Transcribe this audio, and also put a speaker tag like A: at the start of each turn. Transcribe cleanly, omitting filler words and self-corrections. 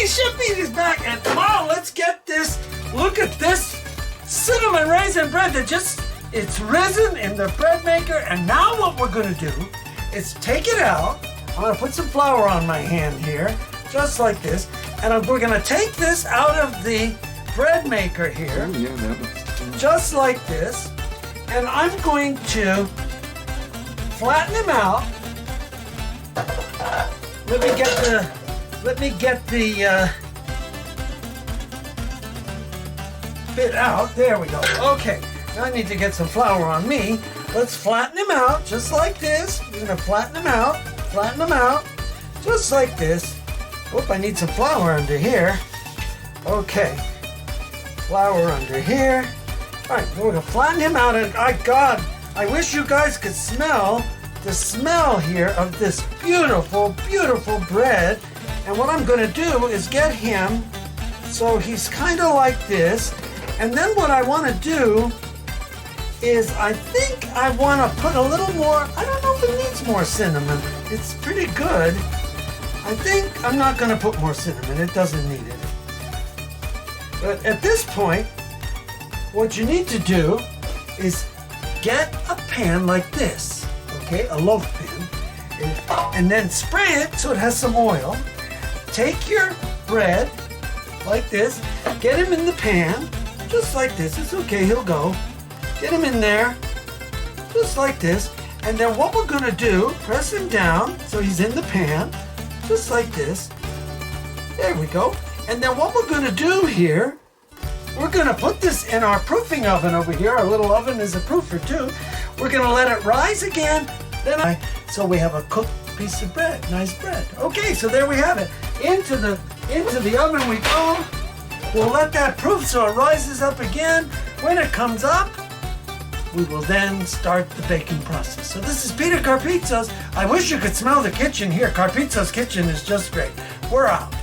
A: Chef Pete is back, and wow, let's get this. Look at this cinnamon raisin bread that it's risen in the bread maker. And now what we're gonna do is take it out. I'm gonna put some flour on my hand here, just like this. And we're gonna take this out of the bread maker here,
B: Oh, yeah, that looks
A: just like this. And I'm going to flatten him out. Let me get the bit out. There we go. Okay, now I need to get some flour on me. Let's flatten him out just like this. We're gonna flatten him out, just like this. Oop, I need some flour under here. Okay, flour under here. All right, we're gonna flatten him out, and God, I wish you guys could smell the smell here of this beautiful, beautiful bread. And what I'm gonna do is get him so he's kind of like this. And then what I wanna do is I think I wanna put a little more, I don't know if it needs more cinnamon. It's pretty good. I think I'm not gonna put more cinnamon, it doesn't need it. But at this point, what you need to do is get a pan like this, okay, a loaf pan, and then spray it so it has some oil. Take your bread like this, get him in the pan, just like this. It's okay, he'll go. Get him in there, just like this. And then what we're gonna do, press him down so he's in the pan, just like this. There we go. And then what we're gonna do here, we're gonna put this in our proofing oven over here. Our little oven is a proofer too. We're gonna let it rise again. So we have a cooked piece of bread, nice bread. Okay, so there we have it. Into the oven we go. We'll let that proof so it rises up again. When it comes up, we will then start the baking process. So this is Peter Carpizzo's. I wish you could smell the kitchen here. Carpizzo's kitchen is just great. We're out.